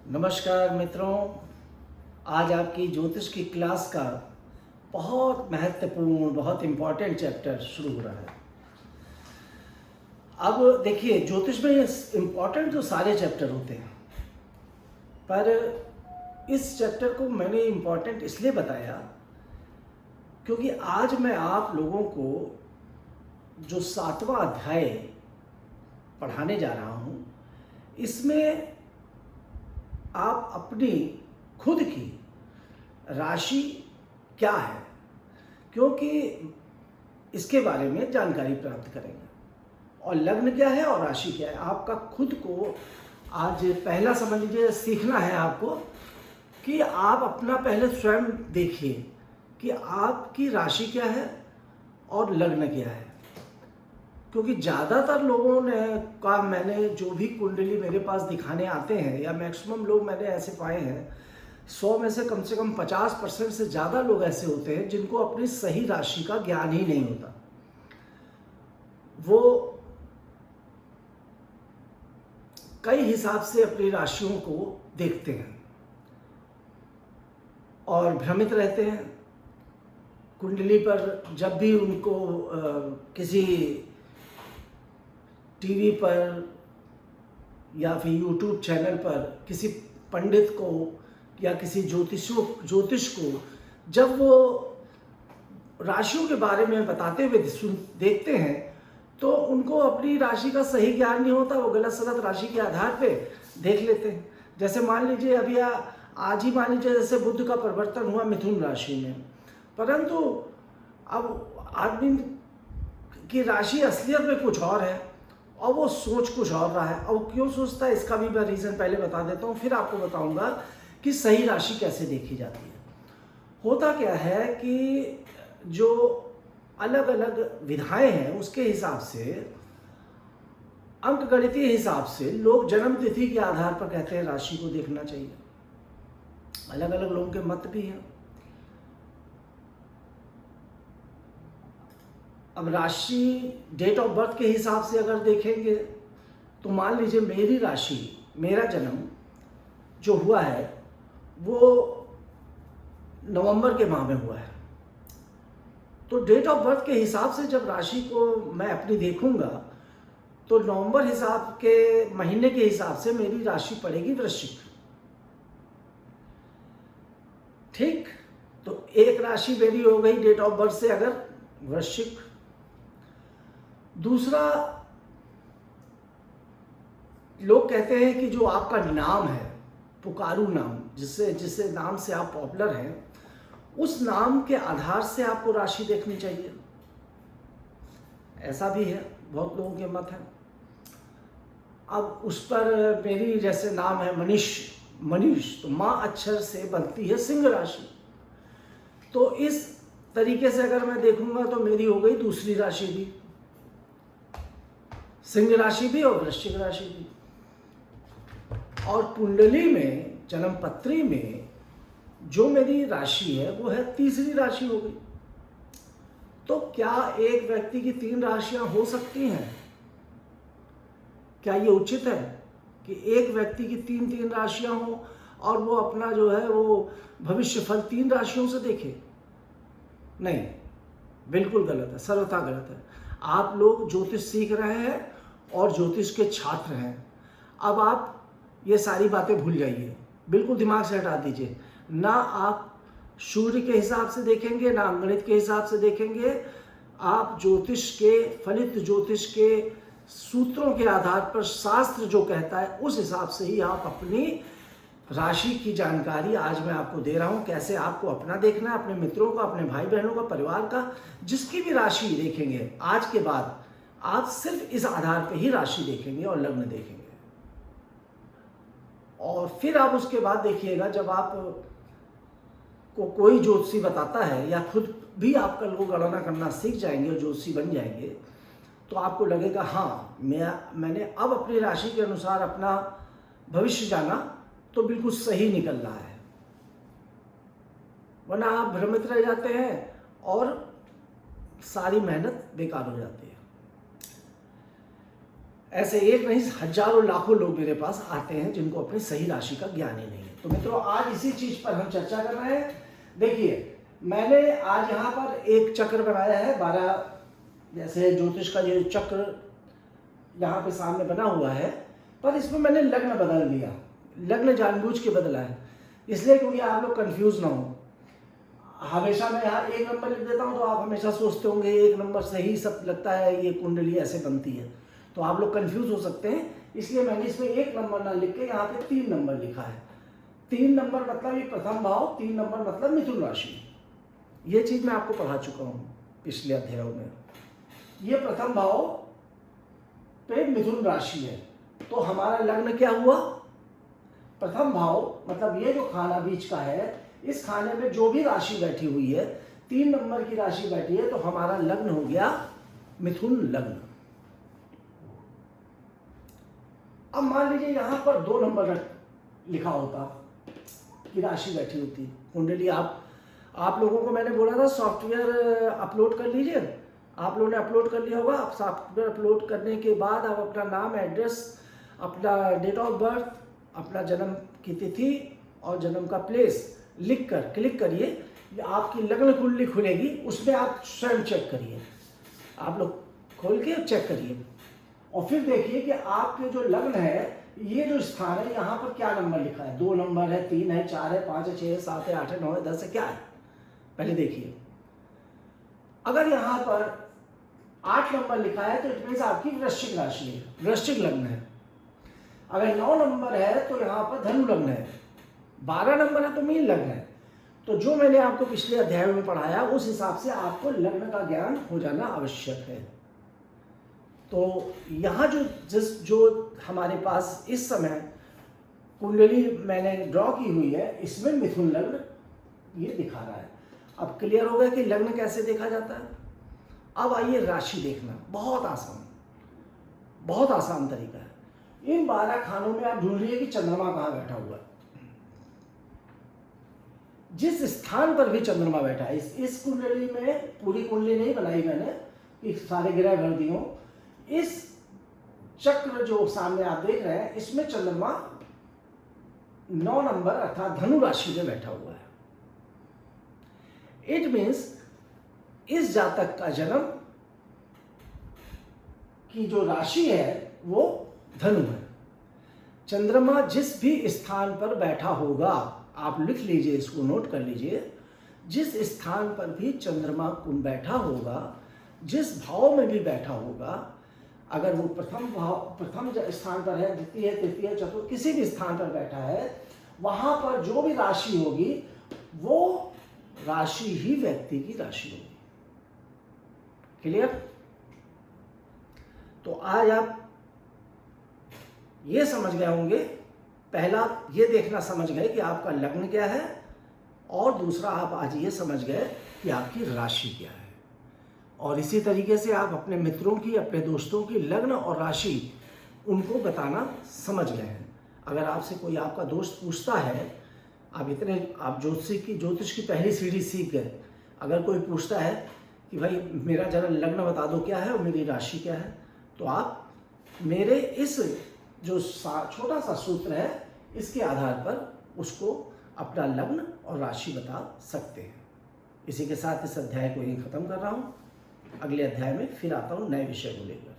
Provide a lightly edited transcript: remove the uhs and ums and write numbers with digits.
नमस्कार मित्रों। आज आपकी ज्योतिष की क्लास का बहुत महत्वपूर्ण, बहुत इम्पोर्टेंट चैप्टर शुरू हो रहा है। अब देखिए, ज्योतिष में इम्पोर्टेंट तो सारे चैप्टर होते हैं, पर इस चैप्टर को मैंने इम्पोर्टेंट इसलिए बताया क्योंकि आज मैं आप लोगों को जो 7वां अध्याय पढ़ाने जा रहा हूँ, इसमें आप अपनी खुद की राशि क्या है, क्योंकि इसके बारे में जानकारी प्राप्त करेंगे, और लग्न क्या है और राशि क्या है। आपका खुद को आज पहला समझ लीजिए, सीखना है आपको कि आप अपना पहले स्वयं देखिए कि आपकी राशि क्या है और लग्न क्या है। क्योंकि ज़्यादातर लोगों ने का मैंने जो भी कुंडली मेरे पास दिखाने आते हैं, या मैक्सिमम लोग मैंने ऐसे पाए हैं, 100 में से कम 50% से ज़्यादा लोग ऐसे होते हैं जिनको अपनी सही राशि का ज्ञान ही नहीं होता। वो कई हिसाब से अपनी राशियों को देखते हैं और भ्रमित रहते हैं। कुंडली पर जब भी उनको किसी टीवी पर या फिर यूट्यूब चैनल पर किसी पंडित को या किसी ज्योतिष को जब वो राशियों के बारे में बताते हुए देखते हैं, तो उनको अपनी राशि का सही ज्ञान नहीं होता। वो गलत सलत राशि के आधार पे देख लेते हैं। जैसे मान लीजिए अभी आज ही मान लीजिए जैसे बुध का परिवर्तन हुआ मिथुन राशि में, परंतु अब आदमी की राशि असलियत में कुछ और है और वो सोच कुछ और रहा है। और क्यों सोचता है, इसका भी मैं रीज़न पहले बता देता हूँ, फिर आपको बताऊँगा कि सही राशि कैसे देखी जाती है। होता क्या है कि जो अलग अलग विधाएं हैं उसके हिसाब से, अंकगणितीय हिसाब से लोग जन्म तिथि के आधार पर कहते हैं राशि को देखना चाहिए। अलग अलग लोगों के मत भी हैं। अब राशि डेट ऑफ बर्थ के हिसाब से अगर देखेंगे तो मान लीजिए मेरी राशि, मेरा जन्म जो हुआ है वो नवंबर के माह में हुआ है। तो डेट ऑफ बर्थ के हिसाब से जब राशि को मैं अपनी देखूंगा तो नवंबर हिसाब के महीने के हिसाब से मेरी राशि पड़ेगी वृश्चिक। ठीक, तो एक राशि मेरी हो गई डेट ऑफ बर्थ से अगर वृश्चिक। दूसरा, लोग कहते हैं कि जो आपका नाम है, पुकारू नाम, जिससे नाम से आप पॉपुलर हैं, उस नाम के आधार से आपको राशि देखनी चाहिए। ऐसा भी है, बहुत लोगों के मत है। अब उस पर मेरी जैसे नाम है मनीष, तो माँ अक्षर से बनती है सिंह राशि। तो इस तरीके से अगर मैं देखूंगा तो मेरी हो गई दूसरी राशि भी, सिंह राशि भी और वृश्चिक राशि भी। और कुंडली में, जन्म पत्री में जो मेरी राशि है वो है तीसरी राशि हो गई। तो क्या एक व्यक्ति की 3 राशियां हो सकती हैं? क्या ये उचित है कि एक व्यक्ति की 3 राशियां हो और वो अपना जो है वो भविष्य फल 3 राशियों से देखे? नहीं, बिल्कुल गलत है, सर्वथा गलत है। आप लोग ज्योतिष सीख रहे हैं और ज्योतिष के छात्र हैं। अब आप ये सारी बातें भूल जाइए, बिल्कुल दिमाग से हटा दीजिए। ना आप सूर्य के हिसाब से देखेंगे, ना अंगणित के हिसाब से देखेंगे। आप ज्योतिष के, फलित ज्योतिष के सूत्रों के आधार पर शास्त्र जो कहता है उस हिसाब से ही आप अपनी राशि की जानकारी आज मैं आपको दे रहा हूं। कैसे आपको अपना देखना है, अपने मित्रों का, अपने भाई बहनों का, परिवार का, जिसकी भी राशि देखेंगे आज के बाद आप सिर्फ इस आधार पर ही राशि देखेंगे और लग्न देखेंगे। और फिर आप उसके बाद देखिएगा, जब आप को कोई ज्योतिषी बताता है या खुद भी आप कल को गणना करना सीख जाएंगे और ज्योतिषी बन जाएंगे, तो आपको लगेगा हाँ, मैंने अब अपनी राशि के अनुसार अपना भविष्य जाना तो बिल्कुल सही निकल रहा है। वरना आप भ्रमित रह जाते हैं और सारी मेहनत बेकार हो जाती है। ऐसे एक नहीं हजारों लाखों लोग मेरे पास आते हैं जिनको अपनी सही राशि का ज्ञान ही नहीं है। तो मित्रों, आज इसी चीज पर हम चर्चा कर रहे हैं। देखिए, मैंने आज यहाँ पर एक चक्र बनाया है 12, जैसे ज्योतिष का ये चक्र यहाँ पे सामने बना हुआ है, पर इसमें मैंने लग्न बदल दिया। लग्न जानबूझ के बदला है, इसलिए क्योंकि आप लोग कंफ्यूज ना हो। हमेशा मैं यहाँ एक नंबर लिख देता हूँ तो आप हमेशा सोचते होंगे एक नंबर से ही सब लगता है, ये कुंडली ऐसे बनती है, तो आप लोग कंफ्यूज हो सकते हैं। इसलिए मैंने इसमें एक नंबर ना लिख के यहाँ पे 3 नंबर लिखा है। 3 नंबर मतलब ये प्रथम भाव, 3 नंबर मतलब मिथुन राशि। ये चीज मैं आपको पढ़ा चुका हूँ पिछले अध्यायों में। ये प्रथम भाव पे मिथुन राशि है, तो हमारा लग्न क्या हुआ? प्रथम भाव मतलब ये जो खाना बीच का है, इस खाने में जो भी राशि बैठी हुई है, 3 नंबर की राशि बैठी है, तो हमारा लग्न हो गया मिथुन लग्न। अब मान लीजिए यहां पर 2 नंबर लिखा होता कि राशि बैठी होती कुंडली। आप लोगों को मैंने बोला था सॉफ्टवेयर अपलोड कर लीजिए, आप लोगों ने अपलोड कर लिया होगा। आप सॉफ्टवेयर अपलोड करने के बाद आप अपना नाम, एड्रेस, अपना डेट ऑफ बर्थ, अपना जन्म की तिथि और जन्म का प्लेस लिख कर क्लिक करिए, आपकी लग्न कुंडली खुलेगी। उसमें आप स्वयं चेक करिए, आप लोग खोल के चेक करिए और फिर देखिए कि आपके जो लग्न है, ये जो स्थान है, यहाँ पर क्या नंबर लिखा है। 2 नंबर है, 3 है, 4 है, 5 है, 6 है, 7 है, 8 है, 9 है, 10 है, क्या है पहले देखिए। अगर यहाँ पर 8 नंबर लिखा है तो इट मीन्स आपकी वृश्चिक राशि है, वृश्चिक लग्न है। अगर 9 नंबर है तो यहाँ पर धनु लग्न है। 12 नंबर है तो मीन लग्न है। तो जो मैंने आपको पिछले अध्याय में पढ़ाया उस हिसाब से आपको लग्न का ज्ञान हो जाना आवश्यक है। तो यहाँ जो हमारे पास इस समय कुंडली मैंने ड्रॉ की हुई है, इसमें मिथुन लग्न ये दिखा रहा है। अब क्लियर हो गया कि लग्न कैसे देखा जाता है। अब आइए राशि देखना, बहुत आसान तरीका है। इन 12 खानों में आप ढूंढिए कि चंद्रमा कहाँ बैठा हुआ है। जिस स्थान पर भी चंद्रमा बैठा है, इस कुंडली में, पूरी कुंडली नहीं बनाई मैंने कि सारे ग्रह भर दिए हों। इस चक्र जो सामने आप देख रहे हैं, इसमें चंद्रमा 9 नंबर अर्थात धनु राशि में बैठा हुआ है। इट मीन्स इस जातक का जन्म की जो राशि है वो धनु है। चंद्रमा जिस भी स्थान पर बैठा होगा, आप लिख लीजिए, इसको नोट कर लीजिए, जिस स्थान पर भी चंद्रमा बैठा होगा, जिस भाव में भी बैठा होगा, अगर वो प्रथम स्थान पर है, द्वितीय, तृतीय, चतुर्थ, किसी भी स्थान पर बैठा है, वहां पर जो भी राशि होगी वो राशि ही व्यक्ति की राशि होगी। क्लियर? तो आज आप ये समझ गए होंगे, पहला ये देखना समझ गए कि आपका लग्न क्या है, और दूसरा आप आज ये समझ गए कि आपकी राशि क्या है। और इसी तरीके से आप अपने मित्रों की, अपने दोस्तों की लग्न और राशि उनको बताना समझ गए हैं। अगर आपसे कोई आपका दोस्त पूछता है, आप ज्योतिष की पहली सीढ़ी सीख गए, अगर कोई पूछता है कि भाई मेरा जरा लग्न बता दो क्या है और मेरी राशि क्या है, तो आप मेरे इस जो छोटा सा सूत्र है, इसके आधार पर उसको अपना लग्न और राशि बता सकते हैं। इसी के साथ इस अध्याय को यहीं ख़त्म कर रहा हूँ। अगले अध्याय में फिर आता हूँ नए विषय को लेकर।